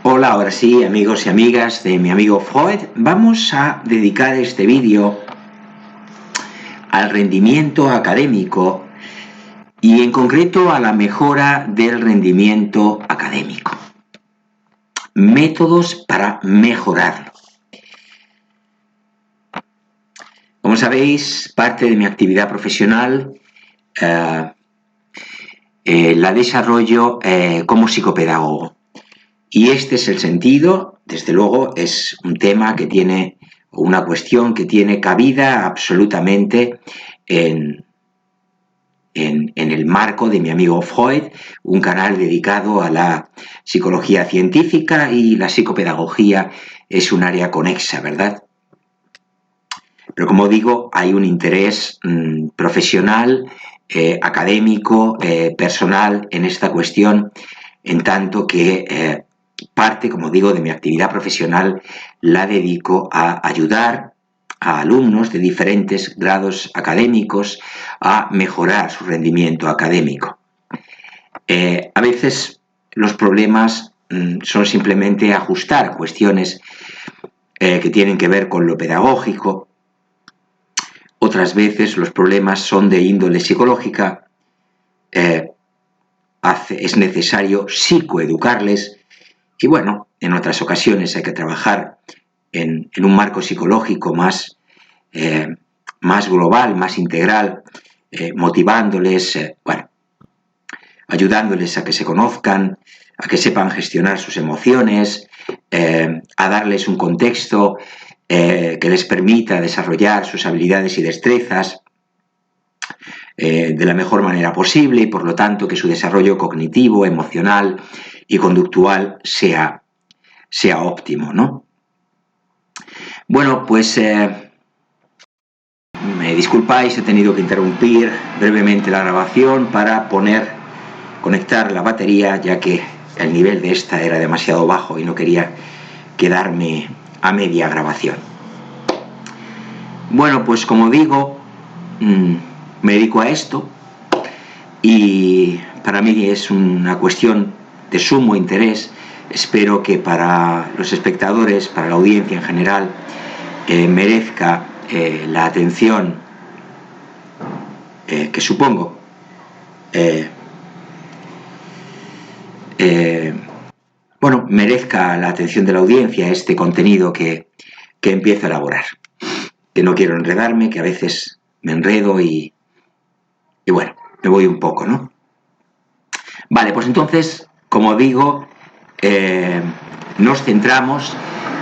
Hola, ahora sí, amigos y amigas de mi amigo Freud, vamos a dedicar este vídeo al rendimiento académico y en concreto a la mejora del rendimiento académico. Métodos para mejorarlo. Como sabéis, parte de mi actividad profesional la desarrollo como psicopedagogo. Y este es el sentido, desde luego, es un tema que tiene, una cuestión que tiene cabida absolutamente en el marco de mi amigo Freud, un canal dedicado a la psicología científica, y la psicopedagogía es un área conexa, ¿verdad? Pero como digo, hay un interés profesional, académico, personal en esta cuestión, en tanto que parte, como digo, de mi actividad profesional la dedico a ayudar a alumnos de diferentes grados académicos a mejorar su rendimiento académico. A veces los problemas son simplemente ajustar cuestiones que tienen que ver con lo pedagógico. Otras veces los problemas son de índole psicológica. Es necesario psicoeducarles. Y bueno, en otras ocasiones hay que trabajar en un marco psicológico más global, más integral, motivándoles, ayudándoles a que se conozcan, a que sepan gestionar sus emociones, a darles un contexto que les permita desarrollar sus habilidades y destrezas de la mejor manera posible, y por lo tanto que su desarrollo cognitivo, emocional y conductual sea óptimo, ¿no? Bueno, pues me disculpáis, he tenido que interrumpir brevemente la grabación para conectar la batería, ya que el nivel de esta era demasiado bajo y no quería quedarme a media grabación. Bueno, pues como digo, me dedico a esto y para mí es una cuestión de sumo interés. Espero que para los espectadores, para la audiencia en general, merezca la atención que supongo merezca la atención de la audiencia este contenido que empiezo a elaborar. Que no quiero enredarme, que a veces me enredo y bueno, me voy un poco, ¿no? Vale, pues entonces, como digo, nos centramos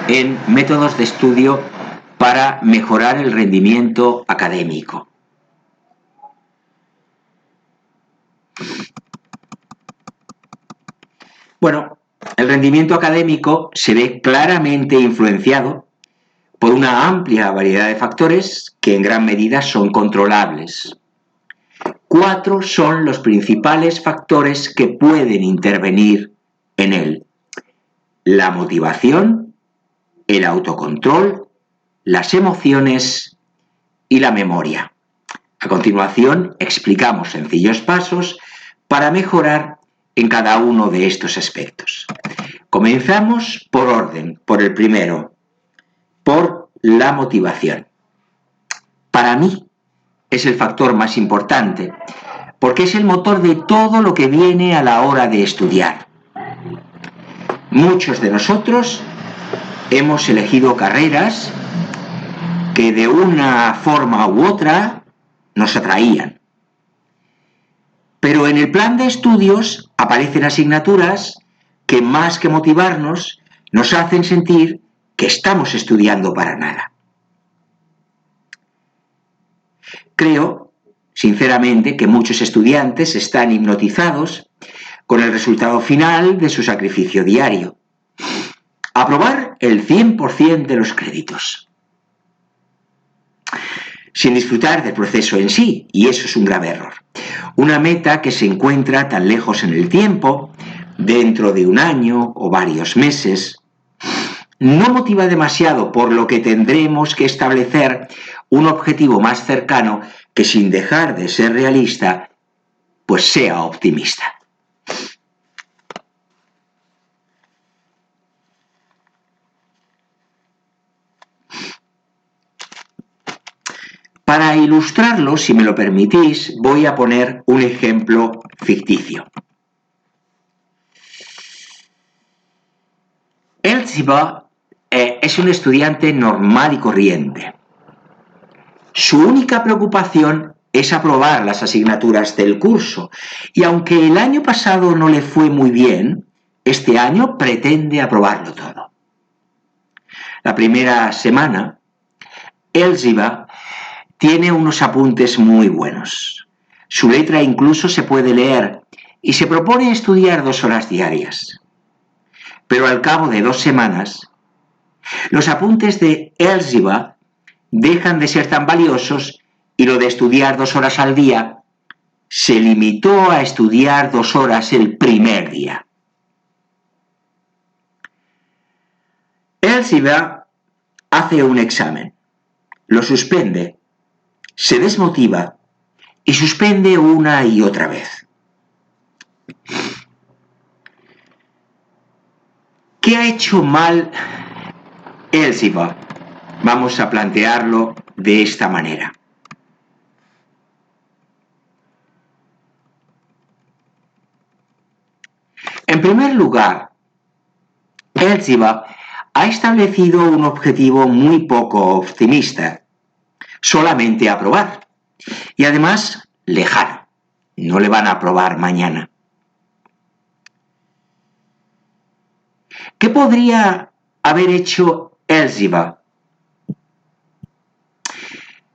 en métodos de estudio para mejorar el rendimiento académico. Bueno, el rendimiento académico se ve claramente influenciado por una amplia variedad de factores que en gran medida son controlables. 4 son los principales factores que pueden intervenir en él: la motivación, el autocontrol, las emociones y la memoria. A continuación, explicamos sencillos pasos para mejorar en cada uno de estos aspectos. Comenzamos por orden, por el primero, por la motivación. Para mí es el factor más importante, porque es el motor de todo lo que viene a la hora de estudiar. Muchos de nosotros hemos elegido carreras que de una forma u otra nos atraían. Pero en el plan de estudios aparecen asignaturas que, más que motivarnos, nos hacen sentir que estamos estudiando para nada. Creo, sinceramente, que muchos estudiantes están hipnotizados con el resultado final de su sacrificio diario: aprobar el 100% de los créditos, sin disfrutar del proceso en sí, y eso es un grave error. Una meta que se encuentra tan lejos en el tiempo, dentro de un año o varios meses, no motiva demasiado, por lo que tendremos que establecer un objetivo más cercano que, sin dejar de ser realista, pues sea optimista. Para ilustrarlo, si me lo permitís, voy a poner un ejemplo ficticio. Elzhiba es un estudiante normal y corriente. Su única preocupación es aprobar las asignaturas del curso, y aunque el año pasado no le fue muy bien, este año pretende aprobarlo todo. La primera semana, Elzhiba tiene unos apuntes muy buenos. Su letra incluso se puede leer y se propone estudiar 2 horas diarias. Pero al cabo de 2 semanas, los apuntes de Elzhiba dejan de ser tan valiosos y lo de estudiar 2 horas al día se limitó a estudiar 2 horas el primer día. Elzhiba hace un examen, lo suspende, se desmotiva y suspende una y otra vez. ¿Qué ha hecho mal Elzhiba? Vamos a plantearlo de esta manera. En primer lugar, Elzhiba ha establecido un objetivo muy poco optimista, solamente aprobar, y además lejano, no le van a aprobar mañana. ¿Qué podría haber hecho Elzhiba?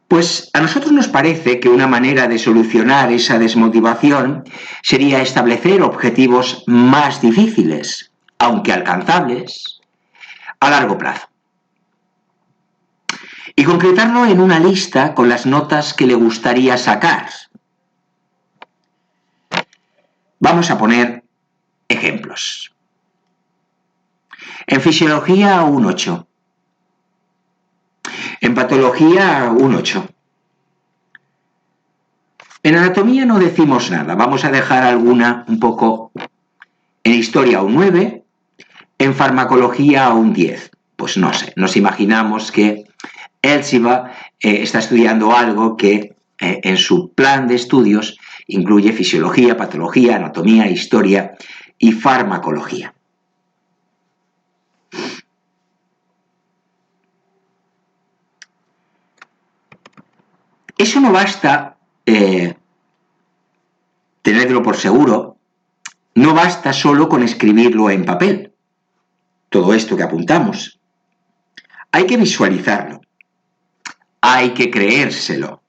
Pues a nosotros nos parece que una manera de solucionar esa desmotivación sería establecer objetivos más difíciles, aunque alcanzables, a largo plazo. Y concretarlo en una lista con las notas que le gustaría sacar. Vamos a poner ejemplos. En fisiología, un 8. En patología, un 8. En anatomía no decimos nada, vamos a dejar alguna un poco. En historia, un 9. En farmacología, un 10. Pues no sé, nos imaginamos que Elzhiba está estudiando algo que en su plan de estudios incluye fisiología, patología, anatomía, historia y farmacología. Eso no basta tenerlo por seguro, no basta solo con escribirlo en papel, todo esto que apuntamos. Hay que visualizarlo, hay que creérselo.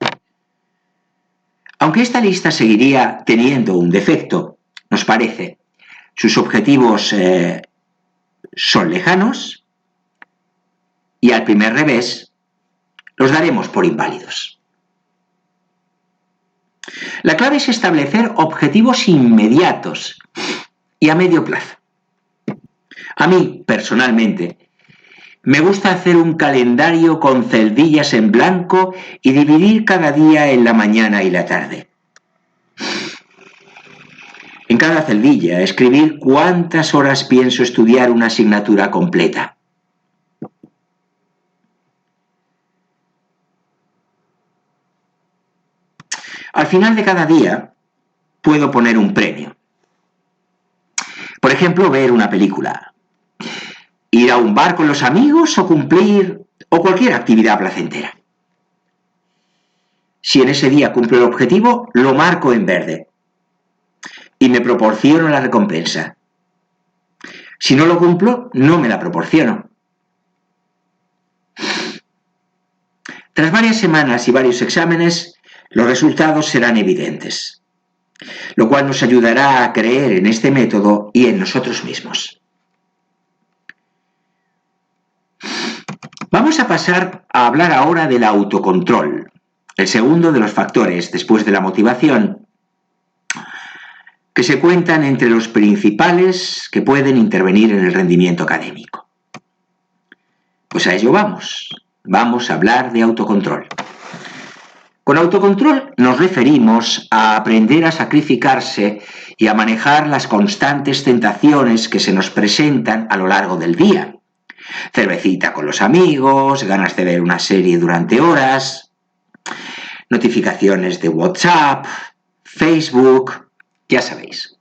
Aunque esta lista seguiría teniendo un defecto, nos parece, sus objetivos son lejanos y al primer revés los daremos por inválidos. La clave es establecer objetivos inmediatos y a medio plazo. A mí, personalmente, me gusta hacer un calendario con celdillas en blanco y dividir cada día en la mañana y la tarde. En cada celdilla, escribir cuántas horas pienso estudiar una asignatura completa. Al final de cada día, puedo poner un premio. Por ejemplo, ver una película, ir a un bar con los amigos o cualquier actividad placentera. Si en ese día cumplo el objetivo, lo marco en verde y me proporciono la recompensa. Si no lo cumplo, no me la proporciono. Tras varias semanas y varios exámenes, los resultados serán evidentes, lo cual nos ayudará a creer en este método y en nosotros mismos. Vamos a pasar a hablar ahora del autocontrol, el segundo de los factores, después de la motivación, que se cuentan entre los principales que pueden intervenir en el rendimiento académico. Pues a ello vamos a hablar de autocontrol. Con autocontrol nos referimos a aprender a sacrificarse y a manejar las constantes tentaciones que se nos presentan a lo largo del día. Cervecita con los amigos, ganas de ver una serie durante horas. notificaciones de WhatsApp, Facebook, ya sabéis.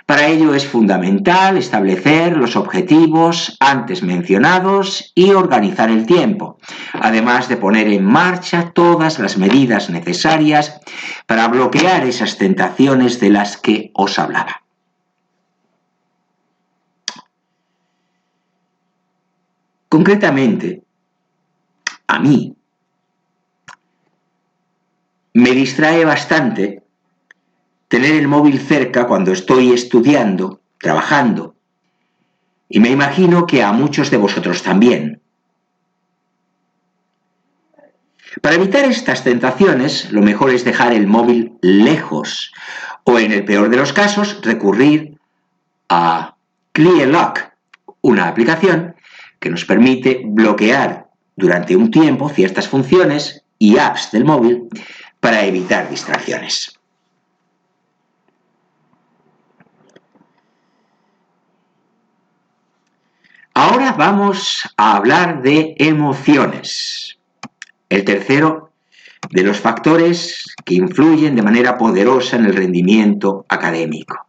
Para ello es fundamental establecer los objetivos antes mencionados y organizar el tiempo, además de poner en marcha todas las medidas necesarias para bloquear esas tentaciones de las que os hablaba. Concretamente, a mí me distrae bastante tener el móvil cerca cuando estoy estudiando, trabajando, y me imagino que a muchos de vosotros también. Para evitar estas tentaciones, lo mejor es dejar el móvil lejos o, en el peor de los casos, recurrir a ClearLock, una aplicación que nos permite bloquear durante un tiempo ciertas funciones y apps del móvil para evitar distracciones. Ahora vamos a hablar de emociones, el tercero de los factores que influyen de manera poderosa en el rendimiento académico.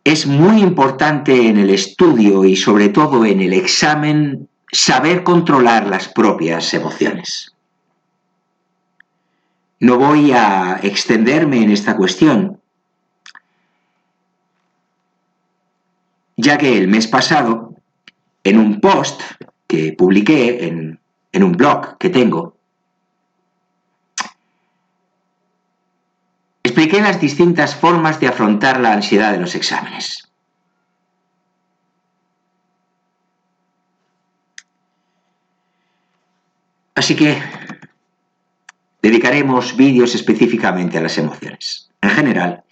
Es muy importante en el estudio y sobre todo en el examen saber controlar las propias emociones. No voy a extenderme en esta cuestión, ya que el mes pasado, en un post que publiqué en un blog que tengo, expliqué las distintas formas de afrontar la ansiedad de los exámenes. Así que dedicaremos vídeos específicamente a las emociones, en general,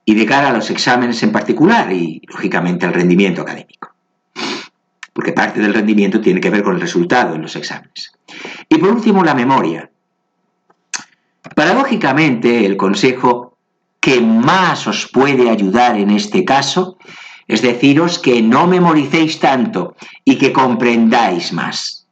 y de cara a los exámenes en particular y, lógicamente, al rendimiento académico. Porque parte del rendimiento tiene que ver con el resultado en los exámenes. Y por último, la memoria. Paradójicamente, el consejo que más os puede ayudar en este caso es deciros que no memoricéis tanto y que comprendáis más.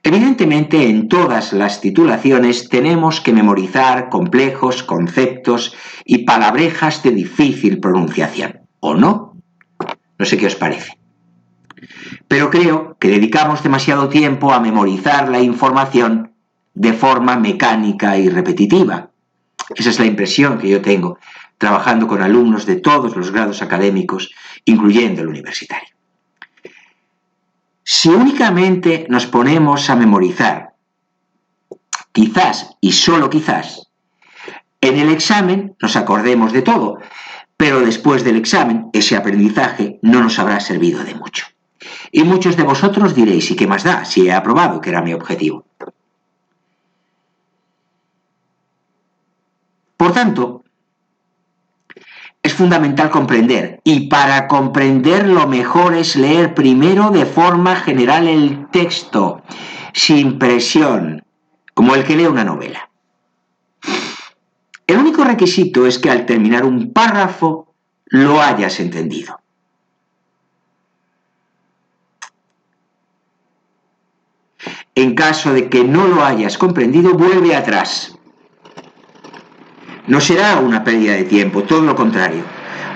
Evidentemente, en todas las titulaciones tenemos que memorizar complejos conceptos y palabrejas de difícil pronunciación, ¿o no? No sé qué os parece. Pero creo que dedicamos demasiado tiempo a memorizar la información de forma mecánica y repetitiva. Esa es la impresión que yo tengo trabajando con alumnos de todos los grados académicos, incluyendo el universitario. Si únicamente nos ponemos a memorizar, quizás y solo quizás, en el examen nos acordemos de todo, pero después del examen ese aprendizaje no nos habrá servido de mucho. Y muchos de vosotros diréis, ¿y qué más da si he aprobado, que era mi objetivo? Por tanto, es fundamental comprender, y para comprender lo mejor es leer primero de forma general el texto, sin presión, como el que lee una novela. El único requisito es que al terminar un párrafo lo hayas entendido. En caso de que no lo hayas comprendido, vuelve atrás. No será una pérdida de tiempo, todo lo contrario.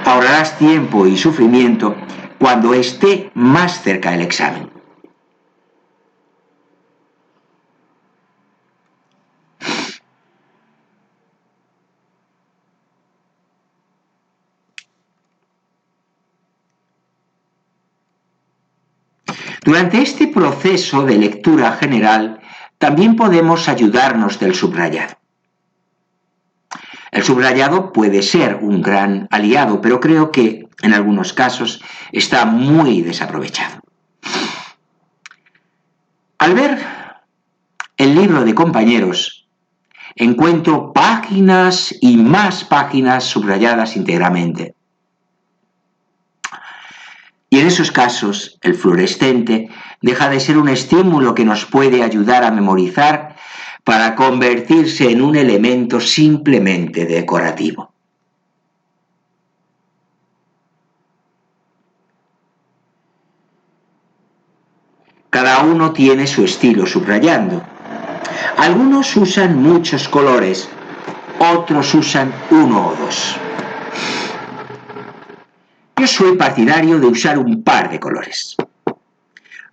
Ahorrarás tiempo y sufrimiento cuando esté más cerca el examen. Durante este proceso de lectura general, también podemos ayudarnos del subrayado. El subrayado puede ser un gran aliado, pero creo que en algunos casos está muy desaprovechado. Al ver el libro de compañeros, encuentro páginas y más páginas subrayadas íntegramente. Y en esos casos, el fluorescente deja de ser un estímulo que nos puede ayudar a memorizar para convertirse en un elemento simplemente decorativo. Cada uno tiene su estilo subrayando. Algunos usan muchos colores, otros usan uno o dos. Yo soy partidario de usar un par de colores.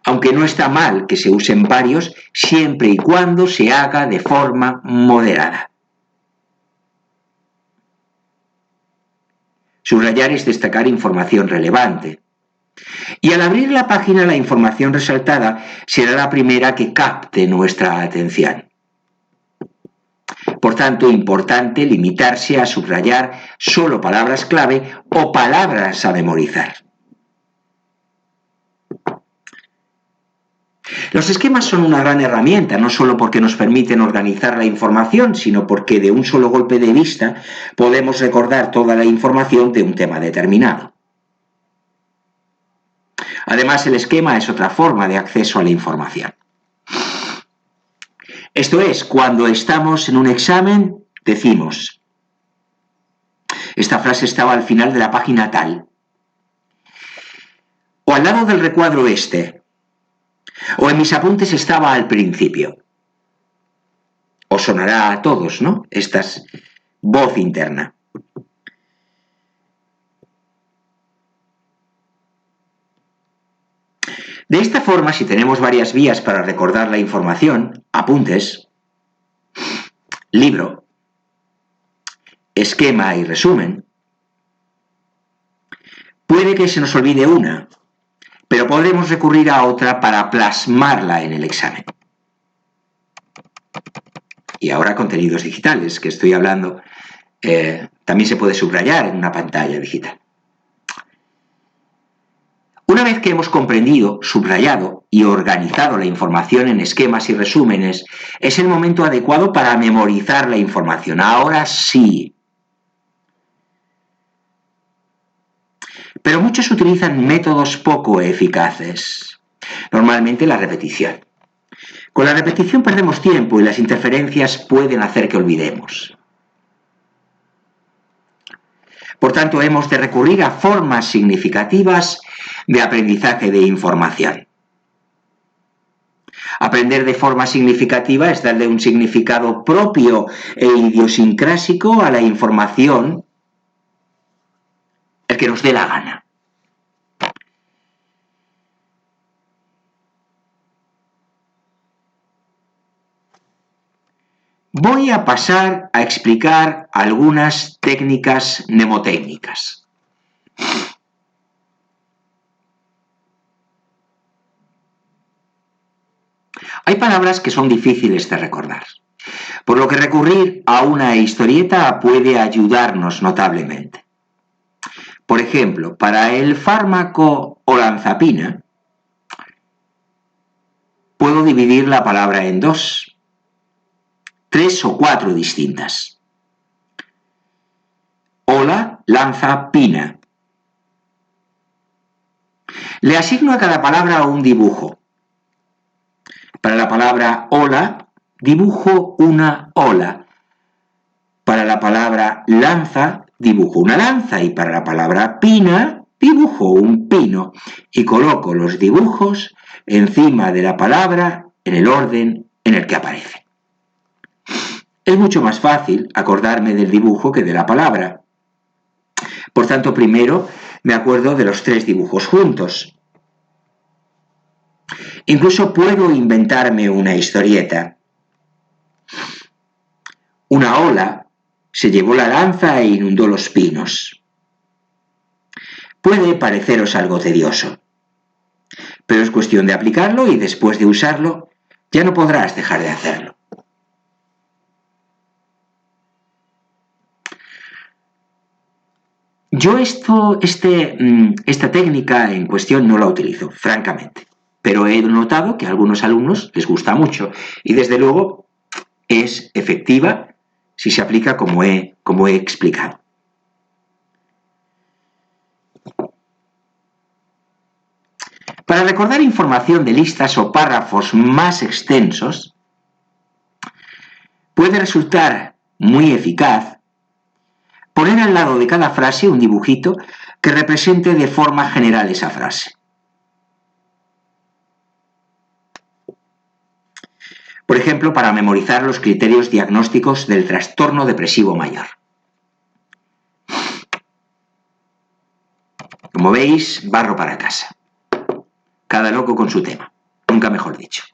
Aunque no está mal que se usen varios, siempre y cuando se haga de forma moderada. Subrayar es destacar información relevante. Y al abrir la página, la información resaltada será la primera que capte nuestra atención. Por tanto, importante limitarse a subrayar solo palabras clave o palabras a memorizar. Los esquemas son una gran herramienta, no solo porque nos permiten organizar la información, sino porque de un solo golpe de vista podemos recordar toda la información de un tema determinado. Además, el esquema es otra forma de acceso a la información. Esto es, cuando estamos en un examen, decimos: esta frase estaba al final de la página tal, o al lado del recuadro este, o en mis apuntes estaba al principio. Os sonará a todos, ¿no? Esta es voz interna. De esta forma, si tenemos varias vías para recordar la información, apuntes, libro, esquema y resumen, puede que se nos olvide una, pero podremos recurrir a otra para plasmarla en el examen. Y ahora contenidos digitales, que estoy hablando, también se puede subrayar en una pantalla digital. Una vez que hemos comprendido, subrayado y organizado la información en esquemas y resúmenes, es el momento adecuado para memorizar la información. Ahora sí. Pero muchos utilizan métodos poco eficaces. Normalmente la repetición. Con la repetición perdemos tiempo y las interferencias pueden hacer que olvidemos. Por tanto, hemos de recurrir a formas significativas de aprendizaje de información. Aprender de forma significativa es darle un significado propio e idiosincrásico a la información, el que nos dé la gana. Voy a pasar a explicar algunas técnicas mnemotécnicas. Hay palabras que son difíciles de recordar, por lo que recurrir a una historieta puede ayudarnos notablemente. Por ejemplo, para el fármaco olanzapina, puedo dividir la palabra en dos, 3 o 4 distintas. Ola, lanza, pina. Le asigno a cada palabra un dibujo. Para la palabra ola, dibujo una ola. Para la palabra lanza, dibujo una lanza. Y para la palabra pina, dibujo un pino. Y coloco los dibujos encima de la palabra en el orden en el que aparece. Es mucho más fácil acordarme del dibujo que de la palabra. Por tanto, primero me acuerdo de los 3 dibujos juntos. Incluso puedo inventarme una historieta. Una ola se llevó la lanza e inundó los pinos. Puede pareceros algo tedioso, pero es cuestión de aplicarlo y después de usarlo ya no podrás dejar de hacerlo. Yo esta técnica en cuestión no la utilizo, francamente, pero he notado que a algunos alumnos les gusta mucho y desde luego es efectiva si se aplica como he explicado. Para recordar información de listas o párrafos más extensos, puede resultar muy eficaz poner al lado de cada frase un dibujito que represente de forma general esa frase. Por ejemplo, para memorizar los criterios diagnósticos del trastorno depresivo mayor. Como veis, barro para casa. Cada loco con su tema, nunca mejor dicho.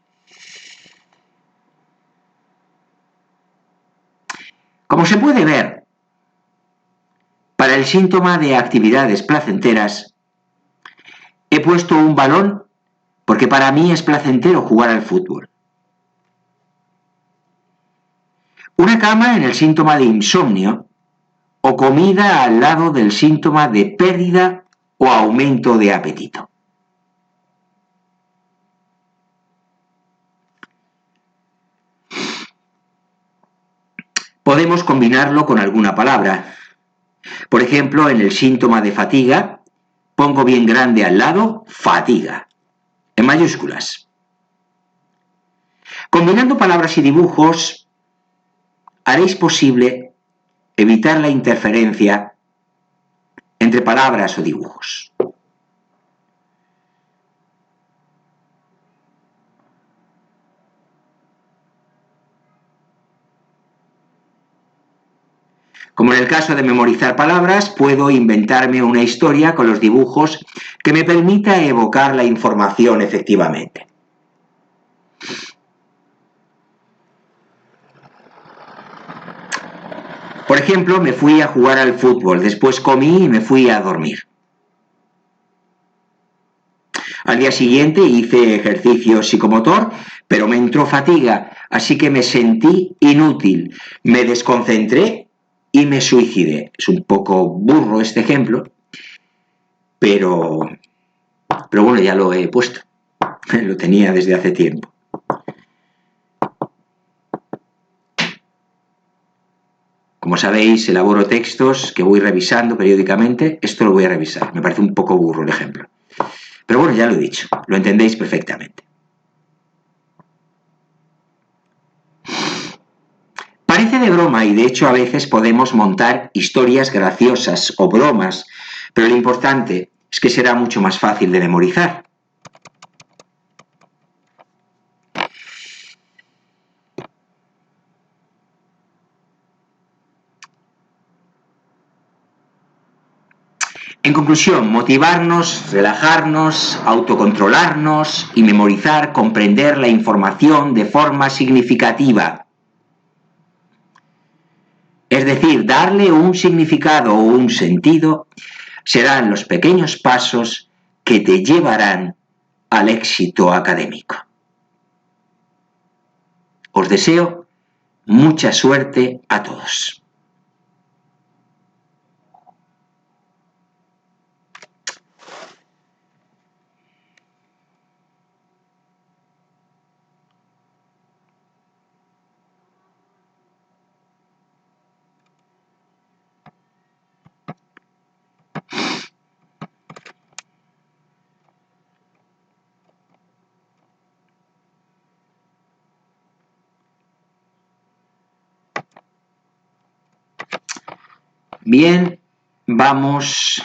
Como se puede ver, para el síntoma de actividades placenteras, he puesto un balón porque para mí es placentero jugar al fútbol. Una cama en el síntoma de insomnio o comida al lado del síntoma de pérdida o aumento de apetito. Podemos combinarlo con alguna palabra. Por ejemplo, en el síntoma de fatiga, pongo bien grande al lado, fatiga, en mayúsculas. Combinando palabras y dibujos, haréis posible evitar la interferencia entre palabras o dibujos. Como en el caso de memorizar palabras, puedo inventarme una historia con los dibujos que me permita evocar la información efectivamente. Por ejemplo, me fui a jugar al fútbol, después comí y me fui a dormir. Al día siguiente hice ejercicio psicomotor, pero me entró fatiga, así que me sentí inútil, me desconcentré y me suicidé. Es un poco burro este ejemplo, pero bueno, ya lo he puesto. Lo tenía desde hace tiempo. Como sabéis, elaboro textos que voy revisando periódicamente. Esto lo voy a revisar. Me parece un poco burro el ejemplo. Pero bueno, ya lo he dicho. Lo entendéis perfectamente. Parece de broma y de hecho a veces podemos montar historias graciosas o bromas, pero lo importante es que será mucho más fácil de memorizar. En conclusión, motivarnos, relajarnos, autocontrolarnos y memorizar, comprender la información de forma significativa. Es decir, darle un significado o un sentido serán los pequeños pasos que te llevarán al éxito académico. Os deseo mucha suerte a todos. Bien, vamos.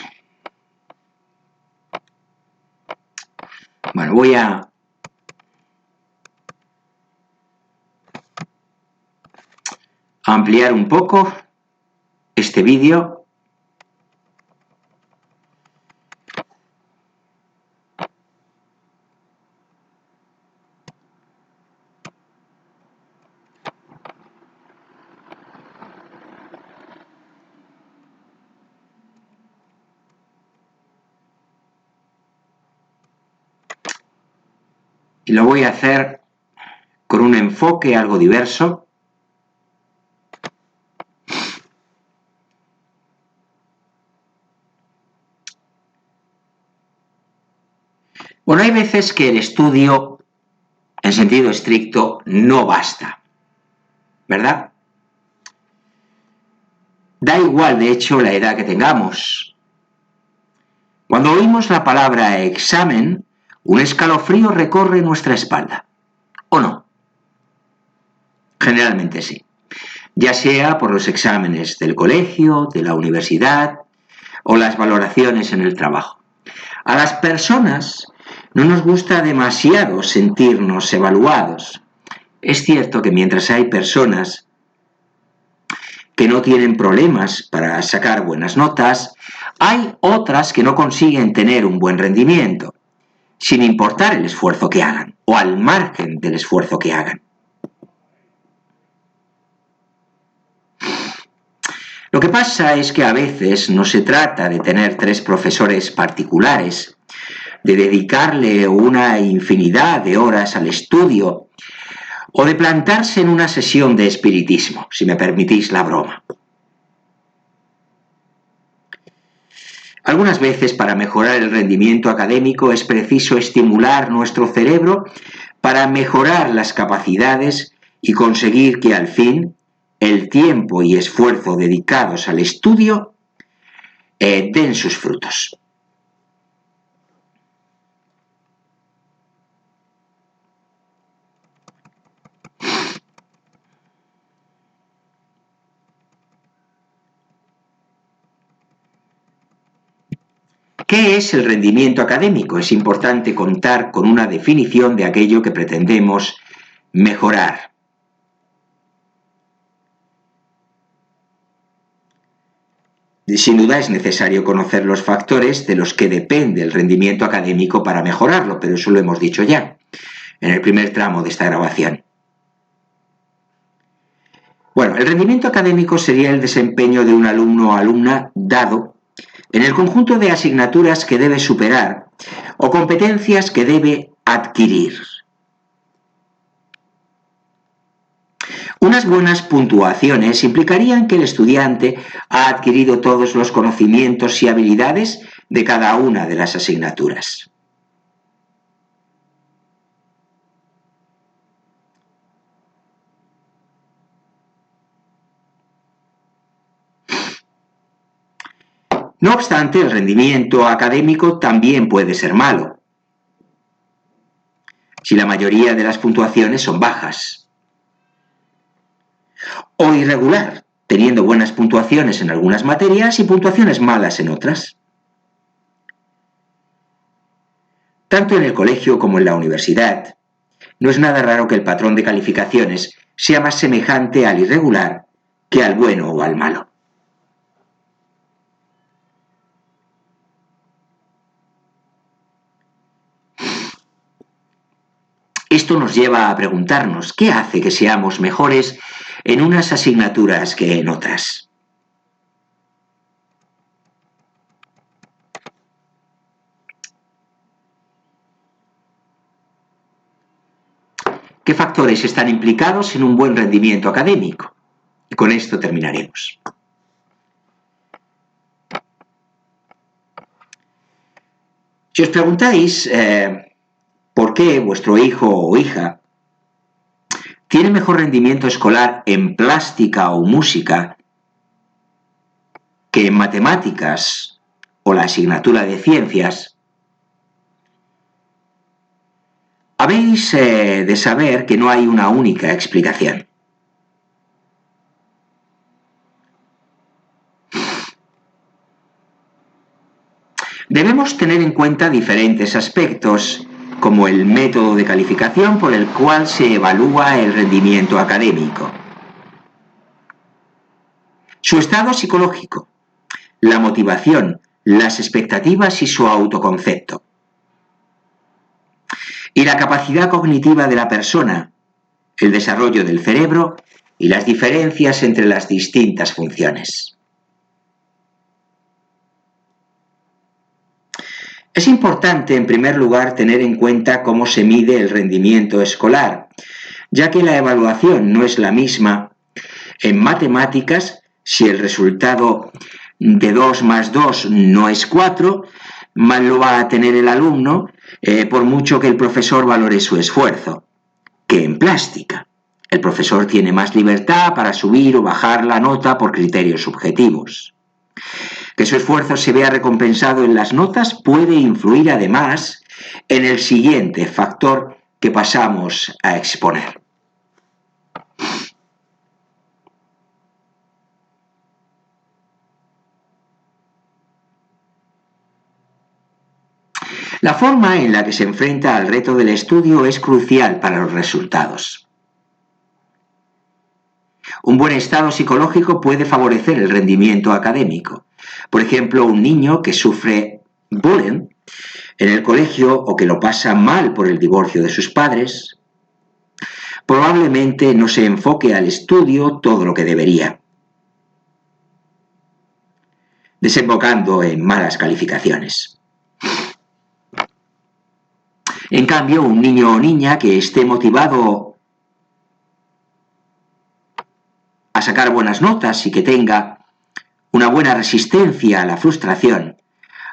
Bueno, voy a ampliar un poco este vídeo. Y lo voy a hacer con un enfoque algo diverso. Bueno, hay veces que el estudio, en sentido estricto, no basta, ¿verdad? Da igual, de hecho, la edad que tengamos. Cuando oímos la palabra examen, un escalofrío recorre nuestra espalda, ¿o no? Generalmente sí, ya sea por los exámenes del colegio, de la universidad o las valoraciones en el trabajo. A las personas no nos gusta demasiado sentirnos evaluados Es cierto que mientras hay personas que no tienen problemas para sacar buenas notas, hay otras que no consiguen tener un buen rendimiento, sin importar el esfuerzo que hagan o al margen del esfuerzo que hagan. Lo que pasa es que a veces no se trata de tener 3 profesores particulares, de dedicarle una infinidad de horas al estudio o de plantarse en una sesión de espiritismo, si me permitís la broma. Algunas veces para mejorar el rendimiento académico es preciso estimular nuestro cerebro para mejorar las capacidades y conseguir que al fin el tiempo y esfuerzo dedicados al estudio den sus frutos. ¿Qué es el rendimiento académico? Es importante contar con una definición de aquello que pretendemos mejorar. Sin duda es necesario conocer los factores de los que depende el rendimiento académico para mejorarlo, pero eso lo hemos dicho ya en el primer tramo de esta grabación. Bueno, el rendimiento académico sería el desempeño de un alumno o alumna dado en el conjunto de asignaturas que debe superar o competencias que debe adquirir. Unas buenas puntuaciones implicarían que el estudiante ha adquirido todos los conocimientos y habilidades de cada una de las asignaturas. No obstante, el rendimiento académico también puede ser malo, si la mayoría de las puntuaciones son bajas, o irregular, teniendo buenas puntuaciones en algunas materias y puntuaciones malas en otras. Tanto en el colegio como en la universidad, no es nada raro que el patrón de calificaciones sea más semejante al irregular que al bueno o al malo. Esto nos lleva a preguntarnos, ¿qué hace que seamos mejores en unas asignaturas que en otras? ¿Qué factores están implicados en un buen rendimiento académico? Y con esto terminaremos. Si os preguntáis por qué vuestro hijo o hija tiene mejor rendimiento escolar en plástica o música que en matemáticas o la asignatura de ciencias, habéis de saber que no hay una única explicación. Debemos tener en cuenta diferentes aspectos, como el método de calificación por el cual se evalúa el rendimiento académico, su estado psicológico, la motivación, las expectativas y su autoconcepto, y la capacidad cognitiva de la persona, el desarrollo del cerebro y las diferencias entre las distintas funciones. Es importante, en primer lugar, tener en cuenta cómo se mide el rendimiento escolar, ya que la evaluación no es la misma en matemáticas si el resultado de 2 más 2 no es 4, mal lo va a tener el alumno, por mucho que el profesor valore su esfuerzo, que en plástica. El profesor tiene más libertad para subir o bajar la nota por criterios subjetivos. Que su esfuerzo se vea recompensado en las notas puede influir además en el siguiente factor que pasamos a exponer. La forma en la que se enfrenta al reto del estudio es crucial para los resultados. Un buen estado psicológico puede favorecer el rendimiento académico. Por ejemplo, un niño que sufre bullying en el colegio o que lo pasa mal por el divorcio de sus padres, probablemente no se enfoque al estudio todo lo que debería, desembocando en malas calificaciones. En cambio, un niño o niña que esté motivado a sacar buenas notas y que tenga una buena resistencia a la frustración,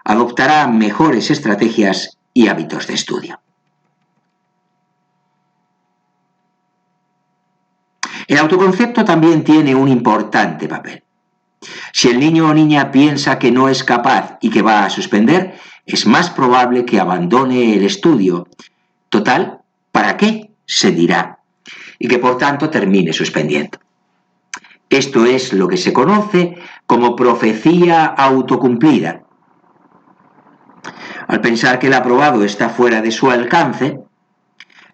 adoptará mejores estrategias y hábitos de estudio. El autoconcepto también tiene un importante papel. Si el niño o niña piensa que no es capaz y que va a suspender, es más probable que abandone el estudio. Total, ¿para qué?, se dirá, y que por tanto termine suspendiendo. Esto es lo que se conoce como profecía autocumplida. Al pensar que el aprobado está fuera de su alcance,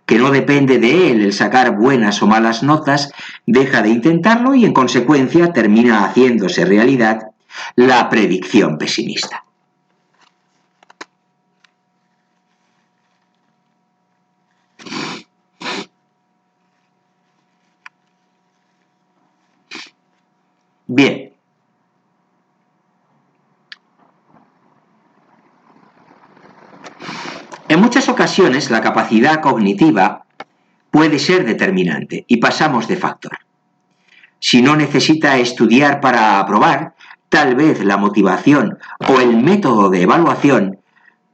que no depende de él el sacar buenas o malas notas, deja de intentarlo y en consecuencia termina haciéndose realidad la predicción pesimista. Bien. En muchas ocasiones la capacidad cognitiva puede ser determinante y pasamos de factor. Si no necesita estudiar para aprobar, tal vez la motivación o el método de evaluación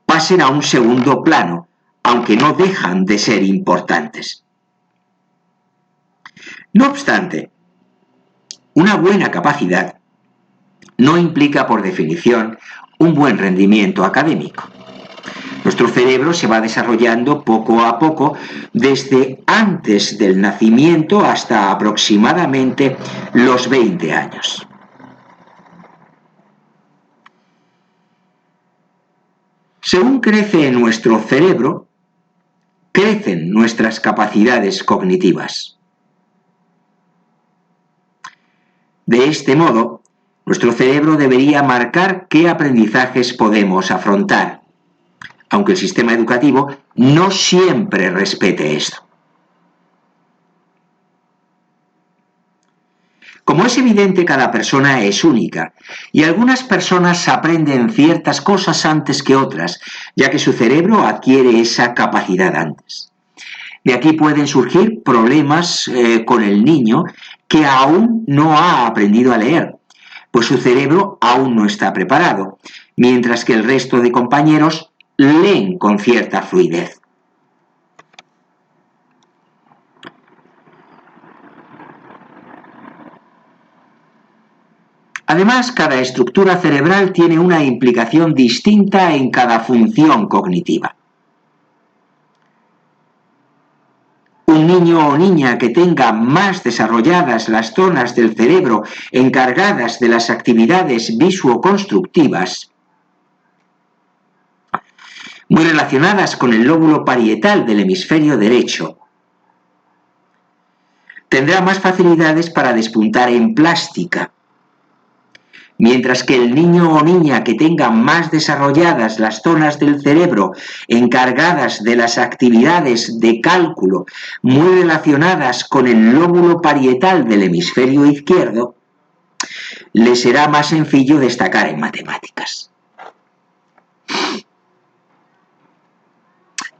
pasen a un segundo plano, aunque no dejan de ser importantes. No obstante, una buena capacidad no implica por definición un buen rendimiento académico. Nuestro cerebro se va desarrollando poco a poco desde antes del nacimiento hasta aproximadamente los 20 años. Según crece nuestro cerebro, crecen nuestras capacidades cognitivas. De este modo, nuestro cerebro debería marcar qué aprendizajes podemos afrontar, aunque el sistema educativo no siempre respete esto. Como es evidente, cada persona es única y algunas personas aprenden ciertas cosas antes que otras, ya que su cerebro adquiere esa capacidad antes. De aquí pueden surgir problemas con el niño que aún no ha aprendido a leer, pues su cerebro aún no está preparado, mientras que el resto de compañeros leen con cierta fluidez. Además, cada estructura cerebral tiene una implicación distinta en cada función cognitiva. Un niño o niña que tenga más desarrolladas las zonas del cerebro encargadas de las actividades visuoconstructivas, muy relacionadas con el lóbulo parietal del hemisferio derecho, tendrá más facilidades para despuntar en plástica, mientras que el niño o niña que tenga más desarrolladas las zonas del cerebro encargadas de las actividades de cálculo muy relacionadas con el lóbulo parietal del hemisferio izquierdo, le será más sencillo destacar en matemáticas.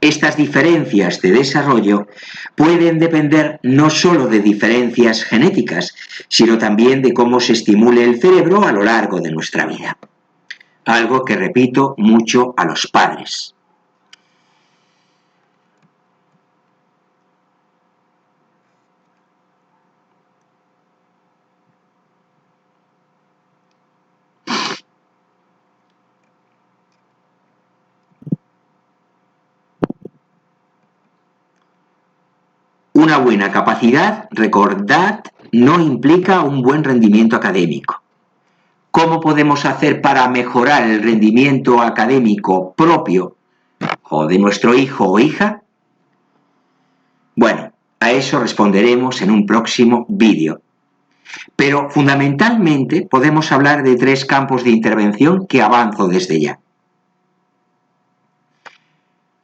Estas diferencias de desarrollo pueden depender no solo de diferencias genéticas, sino también de cómo se estimule el cerebro a lo largo de nuestra vida. Algo que repito mucho a los padres. Una buena capacidad, recordad, no implica un buen rendimiento académico. ¿Cómo podemos hacer para mejorar el rendimiento académico propio o de nuestro hijo o hija? Bueno, a eso responderemos en un próximo vídeo. Pero fundamentalmente podemos hablar de 3 campos de intervención que avanzo desde ya.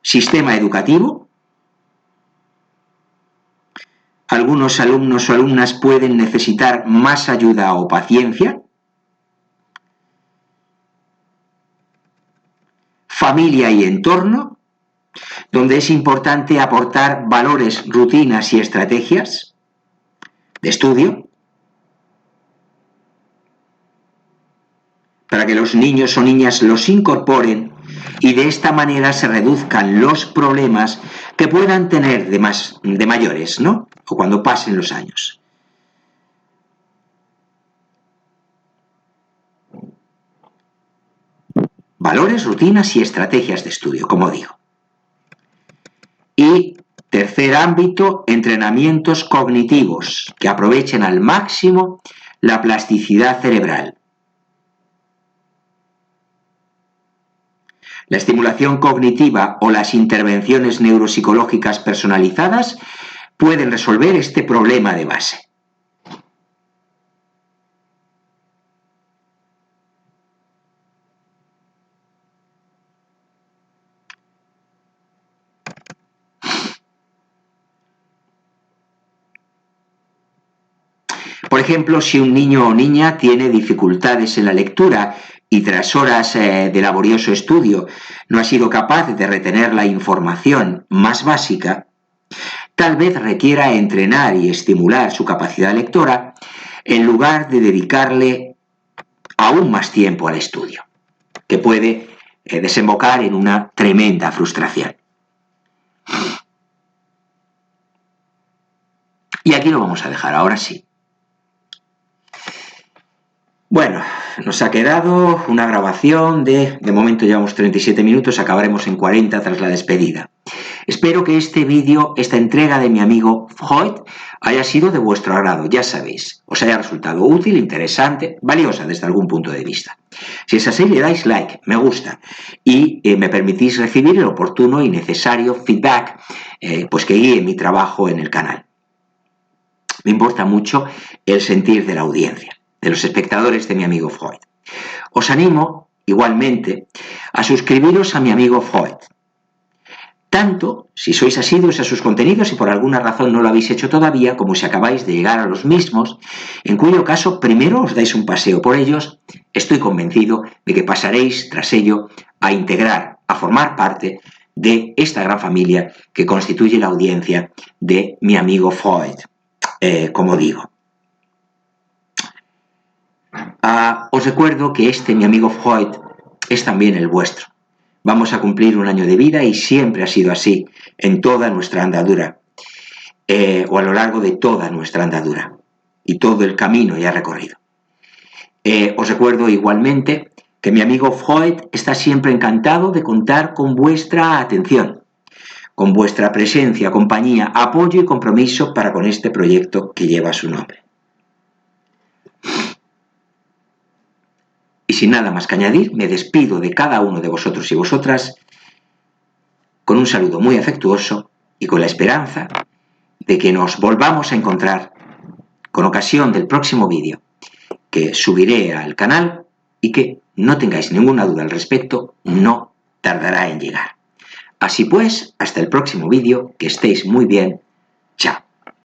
Sistema educativo. Algunos alumnos o alumnas pueden necesitar más ayuda o paciencia. Familia y entorno, donde es importante aportar valores, rutinas y estrategias de estudio para que los niños o niñas los incorporen y de esta manera se reduzcan los problemas que puedan tener de mayores, ¿no? O cuando pasen los años. Valores, rutinas y estrategias de estudio, como digo. Y tercer ámbito, entrenamientos cognitivos que aprovechen al máximo la plasticidad cerebral. La estimulación cognitiva o las intervenciones neuropsicológicas personalizadas pueden resolver este problema de base. Por ejemplo, si un niño o niña tiene dificultades en la lectura y tras horas de laborioso estudio no ha sido capaz de retener la información más básica, tal vez requiera entrenar y estimular su capacidad lectora en lugar de dedicarle aún más tiempo al estudio, que puede desembocar en una tremenda frustración. Y aquí lo vamos a dejar, ahora sí. Bueno, nos ha quedado una grabación de momento llevamos 37 minutos, acabaremos en 40 tras la despedida. Espero que este vídeo, esta entrega de mi amigo Freud, haya sido de vuestro agrado, ya sabéis, os haya resultado útil, interesante, valiosa desde algún punto de vista. Si es así, le dais like, me gusta, y me permitís recibir el oportuno y necesario feedback, pues que guíe mi trabajo en el canal. Me importa mucho el sentir de la audiencia, de los espectadores de mi amigo Freud. Os animo, igualmente, a suscribiros a mi amigo Freud. Tanto si sois asiduos a sus contenidos y por alguna razón no lo habéis hecho todavía, como si acabáis de llegar a los mismos, en cuyo caso primero os dais un paseo por ellos, estoy convencido de que pasaréis tras ello a integrar, a formar parte de esta gran familia que constituye la audiencia de mi amigo Freud, como digo. Os recuerdo que mi amigo Freud, es también el vuestro. Vamos a cumplir un año de vida y siempre ha sido así en toda nuestra andadura, o a lo largo de toda nuestra andadura y todo el camino ya recorrido. Os recuerdo igualmente que mi amigo Freud está siempre encantado de contar con vuestra atención, con vuestra presencia, compañía, apoyo y compromiso para con este proyecto que lleva su nombre. Y sin nada más que añadir, me despido de cada uno de vosotros y vosotras con un saludo muy afectuoso y con la esperanza de que nos volvamos a encontrar con ocasión del próximo vídeo que subiré al canal y que, no tengáis ninguna duda al respecto, no tardará en llegar. Así pues, hasta el próximo vídeo, que estéis muy bien. Chao.